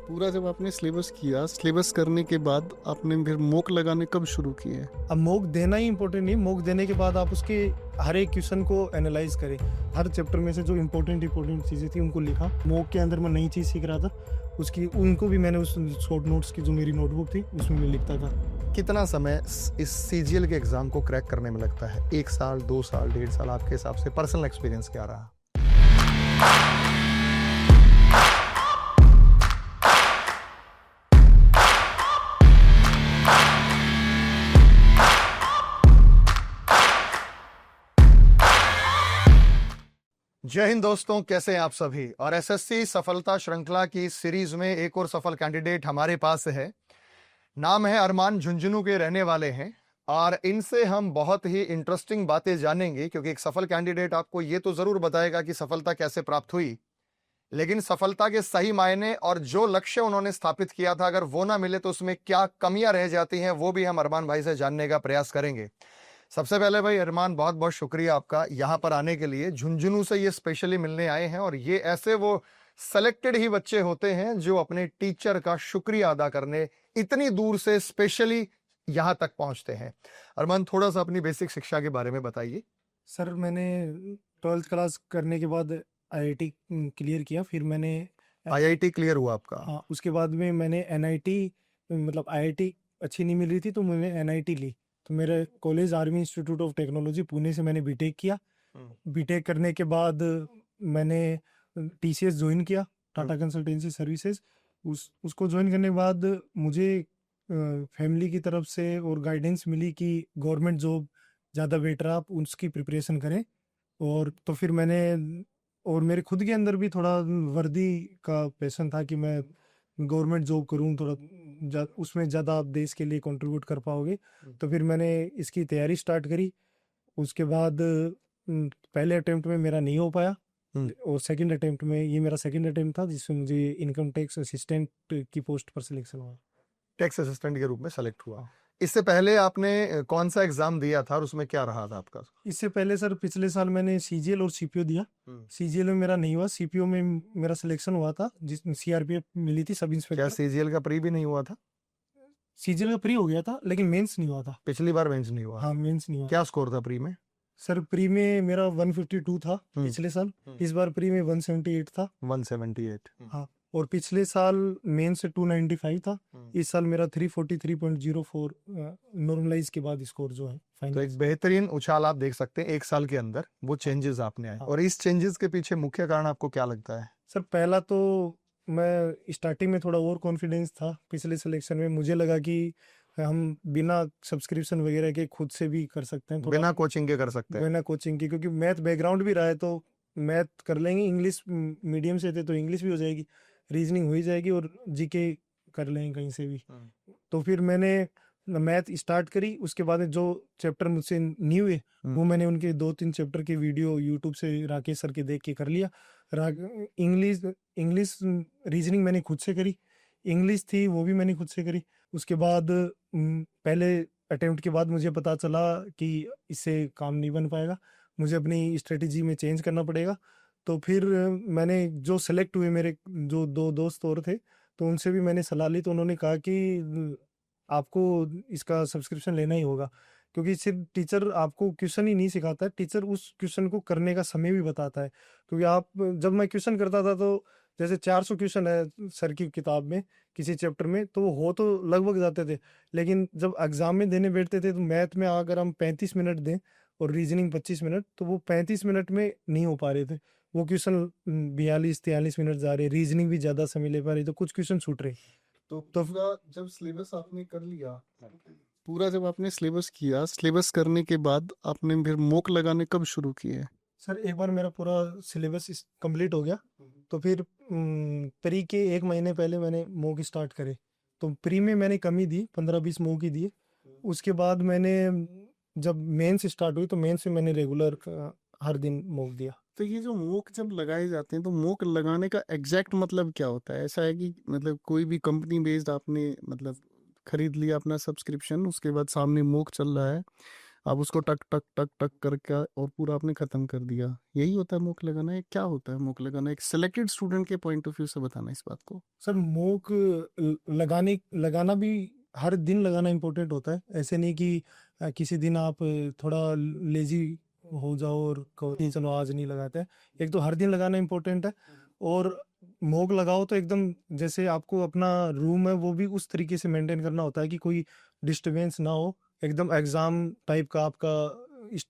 पूरा जब आपने सिलेबस किया, सिलेबस करने के बाद आपने फिर मॉक लगाने कब शुरू किए? अब मॉक देना ही इम्पोर्टेंट नहीं, मॉक देने के बाद आप उसके हर एक क्वेश्चन को एनालाइज करें। हर चैप्टर में से जो इम्पोर्टेंट चीज़ें थी उनको लिखा। मॉक के अंदर मैं नई चीज़ सीख रहा था, उसकी उनको भी मैंने उस शॉर्ट नोट्स की जो मेरी नोटबुक थी उसमें मैं लिखता था। कितना समय इस सीजीएल के एग्जाम को क्रैक करने में लगता है? 1 साल, 2 साल, 1.5 साल? आपके हिसाब से पर्सनल एक्सपीरियंस क्या रहा? जय हिंद दोस्तों, कैसे हैं आप सभी? और एसएससी सफलता श्रृंखला की इस सीरीज में एक और सफल कैंडिडेट हमारे पास है। नाम है अरमान, झुंझुनू के रहने वाले हैं और इनसे हम बहुत ही इंटरेस्टिंग बातें जानेंगे, क्योंकि एक सफल कैंडिडेट आपको ये तो जरूर बताएगा कि सफलता कैसे प्राप्त हुई, लेकिन सफलता के सही मायने और जो लक्ष्य उन्होंने स्थापित किया था अगर वो ना मिले तो उसमें क्या कमियां रह जाती हैं, वो भी हम अरमान भाई से जानने का प्रयास करेंगे। सबसे पहले भाई अरमान, बहुत बहुत शुक्रिया आपका यहाँ पर आने के लिए। झुंझुनू से ये स्पेशली मिलने आए हैं और ये ऐसे वो सेलेक्टेड ही बच्चे होते हैं जो अपने टीचर का शुक्रिया अदा करने इतनी दूर से स्पेशली यहाँ तक पहुंचते हैं। अरमान, थोड़ा सा अपनी बेसिक शिक्षा के बारे में बताइए। सर, मैंने 12th क्लास करने के बाद आईआईटी क्लियर किया। फिर मैंने आईआईटी क्लियर हुआ आपका? हाँ, उसके बाद में मैंने एनआईटी, मतलब आईआईटी अच्छी नहीं मिल रही थी तो मैंने एनआईटी ली। तो मेरे college army institute of technology Pune से मैंने बीटेक किया। बीटेक करने के बाद मैंने टीसीएस ज्वाइन किया, टाटा कंसल्टेंसी सर्विसेज। उसको ज्वाइन करने के बाद मुझे फैमिली की तरफ से और गाइडेंस मिली कि गवर्नमेंट जॉब ज़्यादा बेटर है, आप उसकी प्रिपरेशन करें। और तो फिर मैंने, और मेरे खुद के अंदर भी थोड़ा वर्दी का पैशन था कि मैं गवर्नमेंट जॉब करूं, थोड़ा उसमें ज़्यादा आप देश के लिए कंट्रीब्यूट कर पाओगे। तो फिर मैंने इसकी तैयारी स्टार्ट करी। उसके बाद पहले अटेम्प्ट में मेरा नहीं हो पाया और सेकंड अटेम्प्ट में, ये मेरा सेकंड अटेम्प्ट था जिसमें मुझे इनकम टैक्स असिस्टेंट की पोस्ट पर सिलेक्शन हुआ। टैक्स असिस्टेंट के रूप में सेलेक्ट हुआ। इससे पहले आपने कौन सा एग्जाम दिया था और उसमें क्या रहा था आपका? इससे पहले सर पिछले साल मैंने सीजीएल और सीपीओ दिया। सीजीएल में मेरा नहीं हुआ, सीपीओ में मेरा सिलेक्शन हुआ था, जिसमें सीआरपीएफ मिली थी, सब क्या इंस्पेक्टर। सीजीएल का प्री भी नहीं हुआ था? सीजीएल का प्री हो गया था लेकिन मेंस नहीं हुआ था। पिछली बार मेंस नहीं हुआ? हाँ, मेंस नहीं हुआ। क्या स्कोर था प्री में? सर, प्री में मेरा 152 था पिछले साल। इस बार प्री में 178 था। 178। हाँ, और पिछले साल मेन से 295 था। इस साल मेरा 343.04 नॉर्मलाइज के बाद स्कोर जो है तो फाइनल। एक बेहतरीन उछाल आप देख सकते हैं 1 साल के अंदर, वो चेंजेस आपने आए। और इस चेंजेस के पीछे मुख्य कारण आपको क्या लगता है? सर, पहला तो मैं स्टार्टिंग में थोड़ा ओवर कॉन्फिडेंस था। पिछले सिलेक्शन में मुझे लगा कि हम बिना सब्सक्रिप्शन वगैरह के खुद से भी कर सकते हैं, बिना कोचिंग के कर सकते हैं। बिना कोचिंग के, क्योंकि मैथ बैकग्राउंड भी रहा है तो मैथ कर लेंगे। इंग्लिश मीडियम से थे तो इंग्लिश भी हो जाएगी, रीजनिंग हो ही जाएगी और जीके कर लेंगे कहीं से भी। तो फिर मैंने मैथ स्टार्ट करी। उसके बाद जो चैप्टर मुझसे नहीं हुए वो मैंने उनके 2-3 चैप्टर के वीडियो यूट्यूब से राकेश सर के देख के कर लिया। इंग्लिश रीजनिंग मैंने खुद से करी, इंग्लिश थी वो भी मैंने खुद से करी। उसके बाद पहले अटेम्प्ट के बाद मुझे पता चला कि इससे काम नहीं बन पाएगा, मुझे अपनी स्ट्रेटजी में चेंज करना पड़ेगा। तो फिर मैंने जो सेलेक्ट हुए, मेरे जो 2 दोस्त और थे, तो उनसे भी मैंने सलाह ली। तो उन्होंने कहा कि आपको इसका सब्सक्रिप्शन लेना ही होगा, क्योंकि सिर्फ टीचर आपको क्वेश्चन ही नहीं सिखाता है, टीचर उस क्वेश्चन को करने का समय भी बताता है। क्योंकि आप, जब मैं क्वेश्चन करता था तो जैसे 400 क्वेश्चन है सर की किताब में किसी चैप्टर में, तो वो हो तो लगभग जाते थे, लेकिन जब एग्जाम में देने बैठते थे तो मैथ में अगर हम 35 मिनट दें और रीजनिंग 25 मिनट, तो वो 35 मिनट में नहीं हो पा रहे थे। वो क्वेश्चन 42-43 मिनट जा रहे, रीजनिंग भी ज़्यादा समय ले पा रही, तो कुछ क्वेश्चन छूट रहे। तो पूरा जब सिलेबस आपने कर लिया, पूरा जब आपने सिलेबस किया, सिलेबस करने के बाद आपने फिर मॉक लगाने कब शुरू किए? सर, एक बार मेरा पूरा सिलेबस कंप्लीट हो गया तो फिर प्री के 1 महीने पहले मैंने मॉक स्टार्ट करे। तो प्री में मैंने कम ही दी, 15-20 मॉक ही दिए। उसके बाद मैंने जब मेंस स्टार्ट हुई तो मेंस में मैंने रेगुलर हर दिन मॉक दिया। तो ये जो मॉक जब लगाए जाते हैं तो मॉक लगाने का एग्जैक्ट मतलब क्या होता है? ऐसा है कि मतलब कोई भी कंपनी बेस्ड आपने मतलब खरीद लिया अपना सब्सक्रिप्शन, उसके बाद सामने मॉक चल रहा है, आप उसको टक टक टक टक करके और पूरा आपने खत्म कर दिया। यही होता है मॉक लगाना? ये क्या होता है मॉक लगाना? एक सिलेक्टेड स्टूडेंट के पॉइंट ऑफ व्यू से बताना इस बात को। सर मॉक लगाना भी हर दिन लगाना इम्पोर्टेंट होता है। ऐसे नहीं कि किसी दिन आप थोड़ा लेजी हो जाओ और कहो नहीं चलो आज नहीं लगाते हैं। एक तो हर दिन लगाना इम्पोर्टेंट है, और मॉक लगाओ तो एकदम जैसे आपको अपना रूम है वो भी उस तरीके से मेंटेन करना होता है कि कोई डिस्टरबेंस ना हो। एकदम एग्जाम टाइप का आपका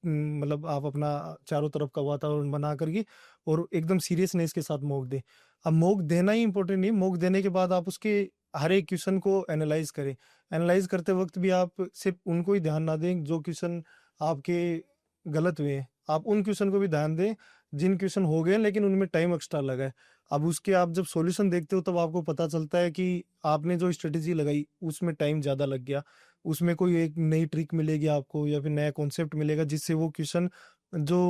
मतलब आप अपना चारों तरफ का वातावरण बना करके और एकदम सीरियसनेस के साथ मॉक दें। अब मॉक देना ही इंपॉर्टेंट नहीं, मॉक देने के बाद आप उसके हर एक क्वेश्चन को एनालाइज करें। एनालाइज करते वक्त भी आप सिर्फ उनको ही ध्यान ना दें जो क्वेश्चन आपके गलत हुए हैं, आप उन क्वेश्चन को भी ध्यान दें जिन क्वेश्चन हो गए लेकिन उनमें टाइम एक्स्ट्रा लगा है। अब उसके आप जब सॉल्यूशन देखते हो तब आपको पता चलता है कि आपने जो स्ट्रेटेजी लगाई उसमें टाइम ज़्यादा लग गया, उसमें कोई एक नई ट्रिक मिलेगी आपको या फिर नया कॉन्सेप्ट मिलेगा जिससे वो क्वेश्चन जो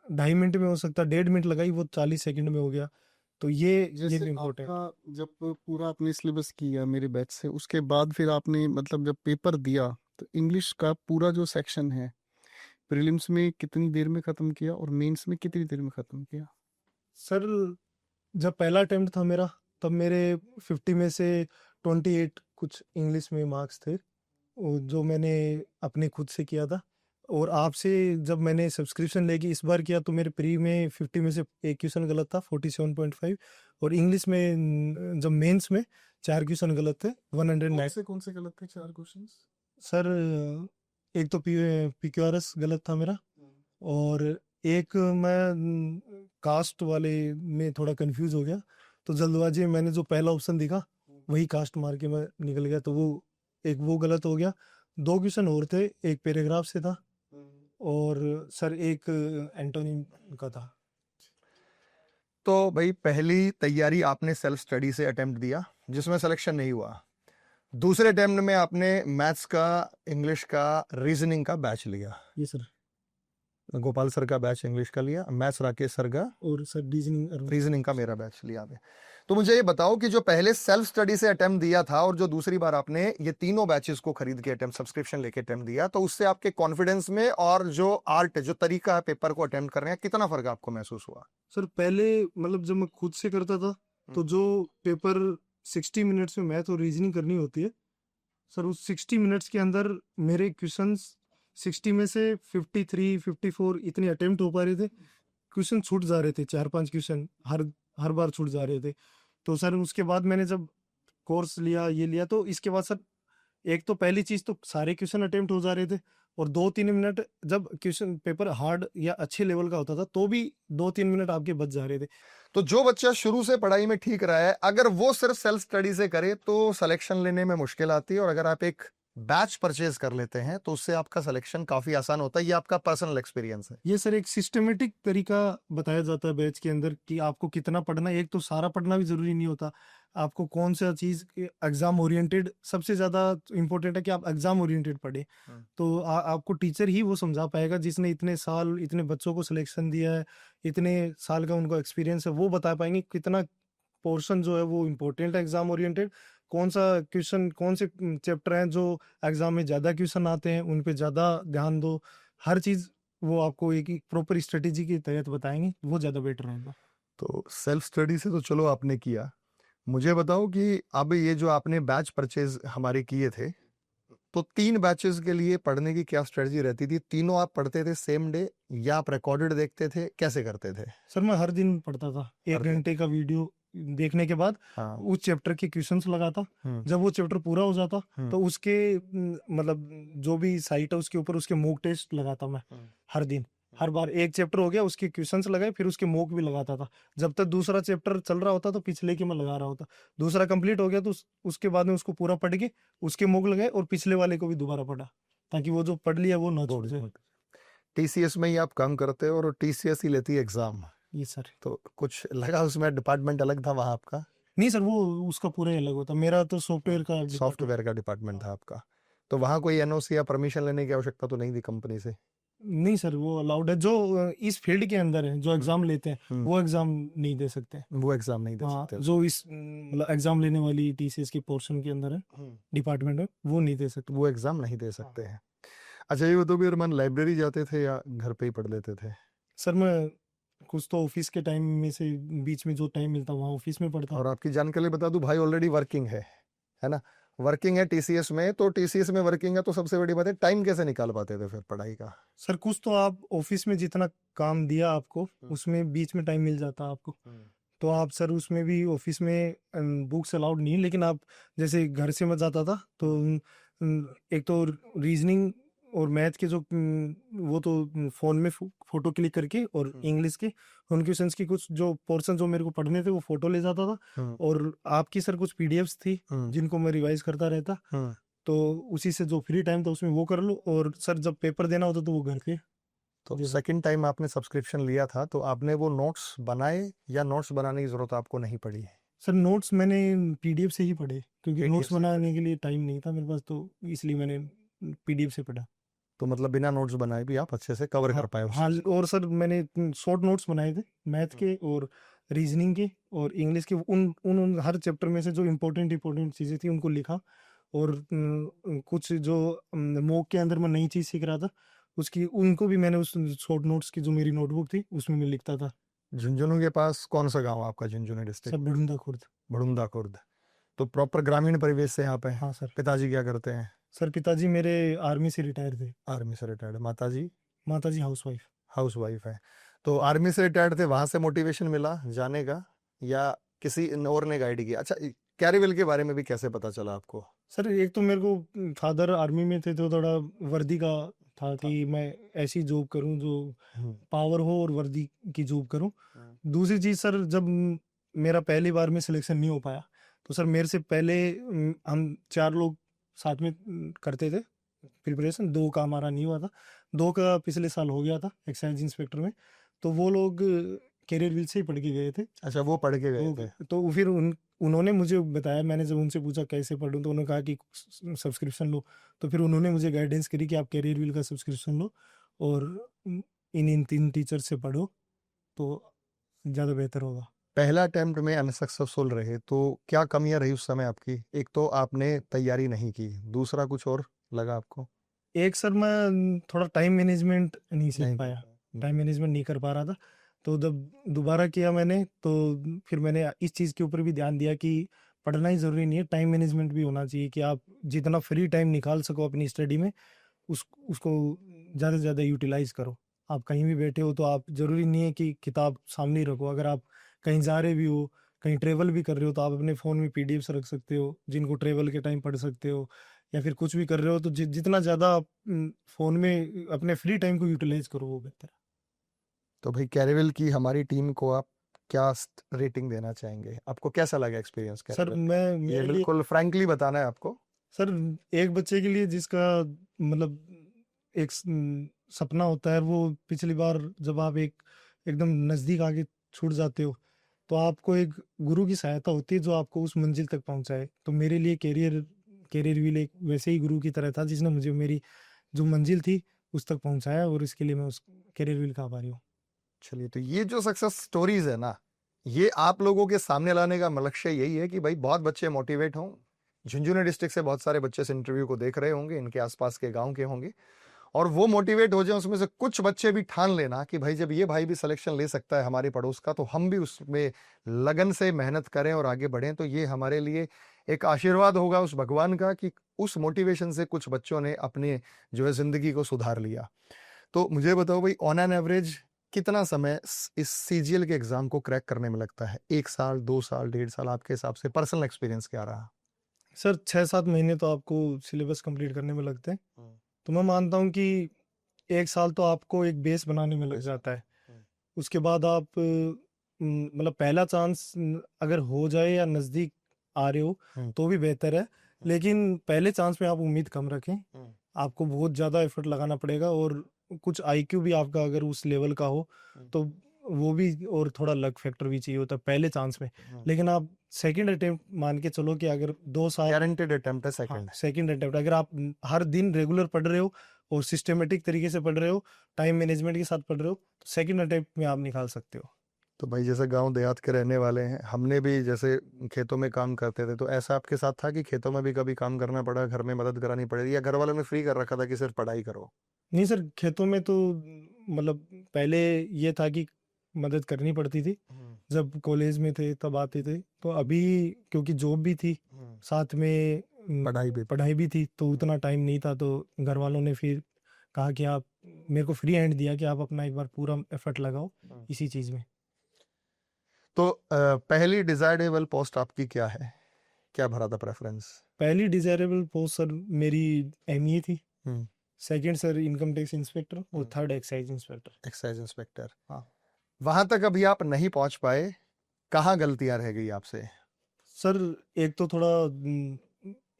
2.5 मिनट में हो सकता है 1.5 मिनट लगाई वो 40 सेकंड में हो गया। तो ये जैसे भी इम्पोर्टेंट। आपका जब पूरा आपने सिलेबस किया मेरे बैच से, उसके बाद फिर आपने मतलब जब पेपर दिया तो इंग्लिश का पूरा जो सेक्शन है प्रीलिम्स में कितनी देर में खत्म किया और मेंस में कितनी देर में खत्म किया? सर जब पहला अटेम्प्ट था मेरा तब मेरे 50 में से 28 कुछ इंग्लिश में मार्क्स थे, जो मैंने अपने खुद से किया था। और आपसे जब मैंने सब्सक्रिप्शन लेके इस बार किया तो मेरे प्री में 50 में से एक क्वेश्चन गलत था 47.5, और इंग्लिश में जब मेंस में 4 क्वेश्चन गलत थे 109। कौन से गलत थे 4 क्वेश्चंस? सर एक तो PQRS गलत था मेरा, और एक मैं कास्ट वाले में थोड़ा कंफ्यूज हो गया, तो जल्दबाजी में मैंने जो पहला ऑप्शन दिखा वही कास्ट मार के मैं निकल गया, तो वो गलत हो गया। 2 क्वेश्चन और थे, एक पैराग्राफ से था और सर एक एंटोनिम का था। तो भाई पहली तैयारी आपने सेल्फ स्टडी से अटेम्प्ट दिया जिसमें सिलेक्शन नहीं हुआ। दूसरे अटेम्प्ट में आपने मैथ्स का, इंग्लिश का, रीजनिंग का बैच लिया। ये सर, गोपाल सर का बैच इंग्लिश का लिया, मैथ्स राकेश सर का, और सर रीजनिंग का मेरा बैच लिया आपने। तो मुझे ये बताओ कि जो पहले सेल्फ स्टडी से अटेम्प्ट दिया था और जो दूसरी बार आपने ये तीनों बैचेस को खरीद के अटेम्प्ट सब्सक्रिप्शन लेके अटेम्प्ट दिया, तो उससे आपके कॉन्फिडेंस में और जो आर्ट जो तरीका है पेपर को अटेम्प्ट करने का कितना फर्क आपको महसूस हुआ? सर पहले मतलब जब मैं खुद से करता था तो जो पेपर 60 मिनट्स में मैथ और रीजनिंग करनी होती है, सर उस 60 मिनट्स के अंदर मेरे क्वेश्चंस 60 में से 53 54 इतने अटेम्प्ट हो पा रहे थे। क्वेश्चन छूट जा रहे थे, 4-5 क्वेश्चन हर बार छूट जा रहे थे। तो सर उसके बाद मैंने जब कोर्स लिया ये लिया तो इसके बाद सर एक तो पहली चीज तो सारे क्वेश्चन अटेम्प्ट हो जा रहे थे, और 2-3 मिनट जब क्वेश्चन पेपर हार्ड या अच्छे लेवल का होता था तो भी 2-3 मिनट आपके बच जा रहे थे। तो जो बच्चा शुरू से पढ़ाई में ठीक रहा है, अगर वो सिर्फ सेल्फ स्टडी से करे तो सिलेक्शन लेने में मुश्किल आती है, और अगर आप एक बैच परचेज कर लेते हैं तो उससे आपका सिलेक्शन काफी आसान होता है। ये आपका पर्सनल एक्सपीरियंस है। ये सर एक सिस्टमेटिक तरीका बताया जाता है बैच के अंदर कि आपको कितना पढ़ना है। एक तो सारा पढ़ना भी जरूरी नहीं होता, आपको कौन सा चीज एग्जाम ओरिएंटेड सबसे ज्यादा इम्पोर्टेंट है कि आप एग्जाम ओरिएंटेड पढ़े। तो आपको टीचर ही वो समझा पाएगा जिसने इतने साल इतने बच्चों को सिलेक्शन दिया है, इतने साल का उनको एक्सपीरियंस है, वो बता पाएंगे कितना पोर्शन जो है वो इम्पोर्टेंट है एग्जाम ओरिएंटेड, कौन सा क्वेश्चन कौन से चैप्टर हैं जो एग्जाम में ज्यादा क्वेश्चन आते हैं उन पे ज्यादा ध्यान दो। हर चीज वो आपको एक प्रॉपर स्ट्रेटेजी के तहत बताएंगे, वो ज्यादा बेटर रहेगा। तो सेल्फ स्टडी से तो चलो आपने किया, मुझे बताओ कि अब ये जो आपने बैच परचेज हमारे किए थे, तो 3 बैचेस के लिए पढ़ने की क्या स्ट्रेटजी रहती थी? तीनों आप पढ़ते थे सेम डे या आप रिकॉर्डेड देखते थे, कैसे करते थे? सर मैं हर दिन पढ़ता था, 1 घंटे का वीडियो देखने के बाद हाँ। उस चैप्टर के क्वेश्चंस लगाता। जब वो चैप्टर पूरा हो जाता तो उसके मतलब जो भी साइट है उसके ऊपर उसके मॉक टेस्ट लगाता मैं हर दिन। हर बार एक चैप्टर हो गया उसके क्वेश्चंस लगाए, फिर उसके मॉक भी लगाता था। जब तक दूसरा चैप्टर चल रहा होता तो पिछले के मैं लगा रहा होता। दूसरा कंप्लीट हो गया तो उसके बाद में उसको पूरा पढ़ के उसके मॉक लगाए और पिछले वाले को भी दोबारा पढ़ा, ताकि वो जो पढ़ लिया वो ना छूट जाए। टीसीएस में ही आप काम करते हो और टीसीएस ही लेती है एग्जाम। ये सर तो कुछ लगा उसमें डिपार्टमेंट अलग था वहां आपका? नहीं सर, वो उसका पूरा ही अलग होता। मेरा तो सॉफ्टवेयर का डिपार्टमेंट था आपका। तो वहां कोई एनओसी या परमिशन लेने की आवश्यकता तो नहीं थी कंपनी से? नहीं सर, वो अलाउड है जो इस फील्ड के अंदर है, जो एग्जाम लेते हैं वो एग्जाम नहीं दे सकते। वो एग्जाम नहीं दे हाँ, सकते। जो इस मतलब एग्जाम लेने वाली टीसीएस की पोर्शन के अंदर है डिपार्टमेंट में, वो नहीं दे सकते। वो एग्जाम नहीं दे सकते हैं। अच्छा ये तो भी अरमान, लाइब्रेरी जाते थे या घर पे ही पढ़ लेते थे? सर मैं कुछ तो ऑफिस के टाइम में से बीच में जो टाइम मिलता वहाँ ऑफिस में पढ़ता। और आपकी जानकारी बता दूं, भाई ऑलरेडी वर्किंग है ना, वर्किंग है टीसीएस में। तो टीसीएस में वर्किंग है तो सबसे बड़ी बात है, टाइम कैसे निकाल पाते थे फिर पढ़ाई का? सर कुछ तो आप ऑफिस में जितना काम दिया आपको उसमें बीच में टाइम मिल जाता आपको, तो आप सर उसमें भी ऑफिस में बुक्स अलाउड नहीं है, लेकिन आप जैसे घर से मैं जाता था तो एक तो रीजनिंग और मैथ के जो वो तो फोन में फोटो क्लिक करके, और इंग्लिश के उन क्वेश्चंस की कुछ जो पोर्शन जो मेरे को पढ़ने थे वो फोटो ले जाता था, और आपकी सर कुछ पीडीएफ्स थी जिनको मैं रिवाइज करता रहता, तो उसी से जो फ्री टाइम था उसमें वो कर लो, और सर जब पेपर देना होता तो वो घर पे। तो जी सर। सेकंड टाइम आपने सब्सक्रिप्शन लिया था तो आपने वो नोट्स बनाए या नोट्स बनाने की जरूरत आपको नहीं पड़ी? सर नोट्स मैंने पीडीएफ से ही पढ़े, क्योंकि PDF नोट्स से बनाने के लिए टाइम नहीं था मेरे पास, तो इसलिए मैंने पीडीएफ से पढ़ा। तो मतलब बिना नोट्स बनाए भी आप अच्छे से कवर हाँ कर पाए हाँ, उस और सर मैंने शॉर्ट नोट्स बनाए थे मैथ के और रीजनिंग के और इंग्लिश के, उन हर चैप्टर में से जो इम्पोर्टेंट चीज़ें थी उनको लिखा, और कुछ जो मॉक के अंदर मैं नई चीज़ सीख रहा था उसकी उनको भी मैंने उस शॉर्ट नोट्स की जो मेरी नोटबुक थी उसमें मैं लिखता था। झुंझुनू के पास कौन सा गांव आपका, झुंझुनू सर डिस्ट्रिक्ट? बड़ुंदा खुर्द। भड़ुंदा खुर्द। तो प्रॉपर ग्रामीण परिवेश से आप हैं। हाँ सर। पिताजी क्या करते हैं? सर पिताजी मेरे आर्मी से रिटायर थे। आर्मी से रिटायर्ड। माताजी? माताजी हाउसवाइफ। हाउस वाइफ है। तो आर्मी से रिटायर्ड थे, वहां से मोटिवेशन मिला जाने का या किसी और ने गाइड किया? अच्छा, कैरीवेल के बारे में भी कैसे पता चला आपको? सर एक तो मेरे को फादर आर्मी में थे तो थोड़ा वर्दी का था कि मैं ऐसी जॉब करूं जो पावर हो और वर्दी की जॉब करूं। दूसरी चीज सर, जब मेरा पहली बार में सिलेक्शन नहीं हो पाया तो सर मेरे से पहले हम 4 लोग साथ में करते थे प्रिपरेशन, 2 का हमारा नहीं हुआ था, 2 का पिछले साल हो गया था एक्साइज इंस्पेक्टर में, तो वो लोग कैरियर व्हील से ही पढ़ के गए थे। अच्छा, वो पढ़ के गए थे। तो फिर उन्होंने मुझे बताया, मैंने जब उनसे पूछा कैसे पढूं तो उन्होंने कहा कि सब्सक्रिप्शन लो, तो फिर उन्होंने मुझे गाइडेंस करी कि आप कैरियर व्हील का सब्सक्रिप्शन लो और इन 3 टीचर से पढ़ो तो ज़्यादा बेहतर होगा। पहला अटेम्प्ट में अनसक्सेसफुल रहे तो क्या कमियां रही उस समय आपकी? एक तो आपने तैयारी नहीं की, दूसरा कुछ और लगा आपको? एक सर मैं थोड़ा टाइम मैनेजमेंट नहीं सीख नहीं। पाया, टाइम मैनेजमेंट नहीं कर पा रहा था, तो जब दोबारा किया मैंने तो फिर मैंने इस चीज़ के ऊपर भी ध्यान दिया कि पढ़ना ही ज़रूरी नहीं है, टाइम मैनेजमेंट भी होना चाहिए कि आप जितना फ्री टाइम निकाल सको अपनी स्टडी में उसको ज़्यादा से ज़्यादा यूटिलाइज करो। आप कहीं भी बैठे हो तो आप ज़रूरी नहीं है कि किताब सामने ही रखो, अगर आप कहीं जा रहे भी हो, कहीं ट्रेवल भी कर रहे हो तो आप अपने फ़ोन में पीडीएफ्स रख सकते हो जिनको ट्रेवल के टाइम पढ़ सकते हो, या फिर कुछ भी कर रहे हो तो जितना ज़्यादा आप फ़ोन में अपने फ्री टाइम को यूटिलाइज करो वो बेहतर है। तो भाई कैरीवेल की हमारी टीम को आप क्या रेटिंग देना चाहेंगे? आपको कैसा लगा एक्सपीरियंस सर कैरीवेल? मैं ये मेरे लिए बिल्कुल फ्रैंकली बताना है आपको। सर एक बच्चे के लिए जिसका मतलब एक सपना होता है, वो पिछली बार जब आप एकदम नज़दीक आगे छूट जाते हो तो आपको एक गुरु की सहायता होती है जो आपको उस मंजिल तक पहुंचाए, तो मेरे लिए कैरियर व्हील एक वैसे ही गुरु की तरह था जिसने मुझे मेरी जो मंजिल थी उस तक पहुंचाया, और इसके लिए मैं उस कैरियर व्हील का आभारी हूँ। चलिए, तो ये जो सक्सेस स्टोरीज है ना, ये आप लोगों के सामने लाने का लक्ष्य यही है कि भाई बहुत बच्चे मोटिवेट हों। झुंझुनू डिस्ट्रिक्ट से बहुत सारे बच्चे इस इंटरव्यू को देख रहे होंगे, इनके आसपास के गांव के होंगे, और वो मोटिवेट हो जाए। उसमें से कुछ बच्चे भी ठान लेना कि भाई जब ये भाई भी सिलेक्शन ले सकता है हमारे पड़ोस का, तो हम भी उसमें लगन से मेहनत करें और आगे बढ़ें। तो ये हमारे लिए एक आशीर्वाद होगा उस भगवान का कि उस मोटिवेशन से कुछ बच्चों ने अपने जो है जिंदगी को सुधार लिया। तो मुझे बताओ भाई, ऑन एन एवरेज कितना समय इस सीजीएल के एग्जाम को क्रैक करने में लगता है? 1 साल, 2 साल, 1.5 साल? आपके हिसाब से पर्सनल एक्सपीरियंस क्या रहा? सर 6-7 महीने तो आपको सिलेबस कंप्लीट करने में लगते हैं, तो मैं मानता हूँ कि 1 साल तो आपको एक बेस बनाने में लग जाता है। उसके बाद आप मतलब पहला चांस अगर हो जाए या नज़दीक आ रहे हो तो भी बेहतर है, लेकिन पहले चांस में आप उम्मीद कम रखें, आपको बहुत ज़्यादा एफर्ट लगाना पड़ेगा, और कुछ आईक्यू भी आपका अगर उस लेवल का हो तो वो भी, और थोड़ा लक फैक्टर भी चाहिए होता है पहले चांस में। लेकिन आप सेकंड अटेम्प्ट मान के चलो कि अगर 2 साल गारंटेड अटेम्प्ट है हाँ, सेकंड। सेकंड अटेम्प्ट अगर आप हर दिन रेगुलर पढ़ रहे हो और सिस्टमेटिक तरीके से पढ़ रहे हो, टाइम मैनेजमेंट के साथ पढ़ रहे हो, तो सेकंड अटेम्प्ट में आप निकाल सकते हो। तो भाई जैसे गांव देहात के रहने वाले हैं, हमने भी जैसे खेतों में काम करते थे, तो ऐसा आपके साथ था कि खेतों में भी कभी काम करना पड़ा, घर में मदद करानी पड़ी, या घर वालों ने फ्री कर रखा था कि सिर्फ पढ़ाई करो? नहीं सर, खेतों में तो मतलब पहले ये था कि मदद करनी पड़ती थी। जब कॉलेज में थे तब आते थे, तो अभी क्योंकि जॉब भी थी साथ में, पढ़ाई भी थी, तो उतना टाइम नहीं था, तो घर वालों ने फिर कहा कि आप, मेरे को फ्री हैंड दिया कि आप अपना एक बार पूरा एफर्ट लगाओ इसी चीज में। तो पहली डिजायरेबल पोस्ट आपकी क्या है? क्या भरा था प्रेफरेंस? पहली डिजायरेबल पोस्ट सर मेरी एमईए थी, hmm, second sir income tax inspector, और third excise inspector. Excise inspector. हाँ। वहां तक अभी आप नहीं पहुंच पाए, कहाँ गलतियां रह गई आपसे? सर एक तो थोड़ा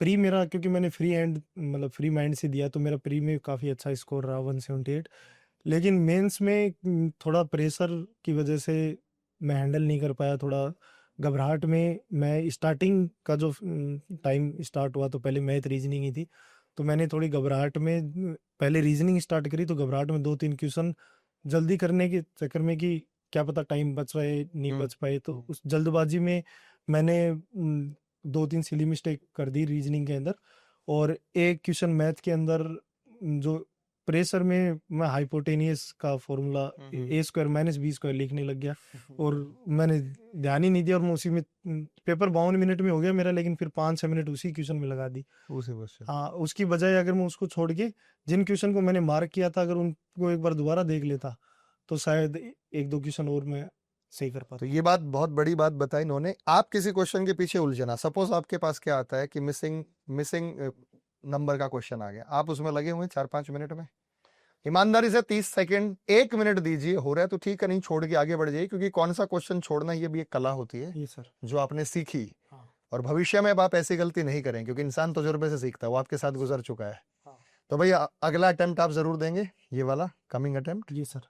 प्री मेरा, क्योंकि मैंने फ्री हैंड मतलब फ्री माइंड से दिया, तो मेरा प्री में काफ़ी अच्छा स्कोर रहा 178। लेकिन मेंस में थोड़ा प्रेशर की वजह से मैं हैंडल नहीं कर पाया, थोड़ा घबराहट में। मैं स्टार्टिंग का जो टाइम स्टार्ट हुआ, तो पहले मैथ रीजनिंग ही थी, तो मैंने थोड़ी घबराहट में पहले रीजनिंग स्टार्ट करी, तो घबराहट में 2-3 क्वेश्चन जल्दी करने के चक्कर में कि क्या पता टाइम बच रहे नहीं बच पाए, तो उस जल्दबाजी में मैंने 2-3 सिली मिस्टेक कर दी रीजनिंग के अंदर। और एक क्वेश्चन मैथ के अंदर जो प्रेशर में मैं हाइपोटेनियस का फॉर्मूला a² - b² लिखने लग गया, और मैंने ध्यान ही नहीं दिया, और मैं उसी में पेपर 52 मिनट में हो गया मेरा, लेकिन फिर 5-6 मिनट उसी क्वेश्चन में लगा दी। उसी क्वेश्चन। हाँ, उसकी बजाय अगर मैं उसको छोड़ के जिन क्वेश्चन को मैंने मार्क किया था, अगर उनको एक बार दोबारा देख लेता, तो शायद 1-2 क्वेश्चन और मैं सही कर तो पाता। ये बात बहुत बड़ी बात बताई इन्होंने। आप किसी क्वेश्चन के पीछे उलझना, सपोज आपके पास क्या आता है कि मिसिंग नंबर का क्वेश्चन आ गया, आप उसमें लगे हुए 4-5 मिनट में, ईमानदारी से 30 सेकंड 1 मिनट दीजिए, हो रहा है तो ठीक है, नहीं छोड़ के आगे बढ़ जाइए, क्योंकि कौन सा क्वेश्चन छोड़ना ये भी एक कला होती है ये सर। जो आपने सीखी। हाँ। और भविष्य में अब आप ऐसी गलती नहीं करें, क्योंकि इंसान तजुर्बे से सीखता है, वो आपके साथ गुजर चुका है। हाँ। तो भैया अगला अटेम्प्ट आप जरूर देंगे, ये वाला कमिंग अटेम्प्ट। जी सर।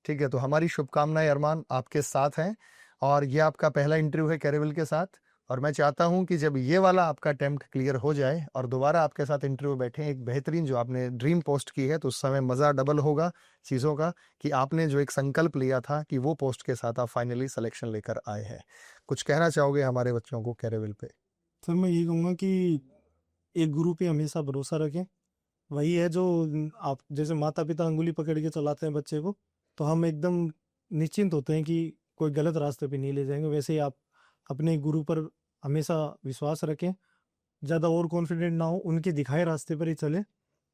ठीक है, तो हमारी शुभकामनाएं अरमान आपके साथ हैं, और ये आपका पहला इंटरव्यू है कैरेविल के साथ, और मैं चाहता हूं कि जब ये वाला आपका अटेम्प्ट क्लियर हो जाए और दोबारा आपके साथ इंटरव्यू बैठे एक बेहतरीन जो आपने ड्रीम पोस्ट की है, तो उस समय मज़ा डबल होगा चीज़ों का, कि आपने जो एक संकल्प लिया था कि वो पोस्ट के साथ आप फाइनली सिलेक्शन लेकर आए हैं। कुछ कहना चाहोगे हमारे बच्चों को कैरेविल पे? सर मैं ये कहूँगा कि एक गुरु पे हमेशा भरोसा रखें। वही है जो आप जैसे माता पिता अंगुली पकड़ के चलाते हैं बच्चे को, तो हम एकदम निश्चिंत होते हैं कि कोई गलत रास्ते पे नहीं ले जाएंगे। वैसे ही आप अपने गुरु पर हमेशा विश्वास रखें, ज़्यादा ओवर कॉन्फिडेंट ना हो, उनके दिखाए रास्ते पर ही चलें।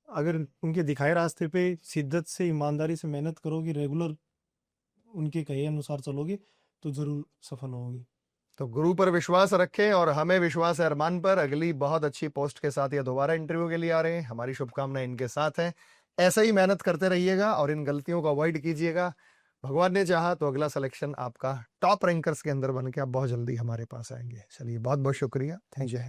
अगर उनके दिखाए रास्ते पे शिद्दत से, ईमानदारी से मेहनत करोगे, रेगुलर उनके कहे अनुसार चलोगे, तो ज़रूर सफल होगी। तो गुरु पर विश्वास रखें, और हमें विश्वास है अरमान पर, अगली बहुत अच्छी पोस्ट के साथ ये दोबारा इंटरव्यू के लिए आ रहे हैं। हमारी शुभकामनाएं इनके साथ हैं। ऐसे ही मेहनत करते रहिएगा और इन गलतियों को अवॉइड कीजिएगा। भगवान ने चाहा तो अगला सिलेक्शन आपका टॉप रैंकर्स के अंदर बन के आप बहुत जल्दी हमारे पास आएंगे। चलिए, बहुत बहुत शुक्रिया। Thank you.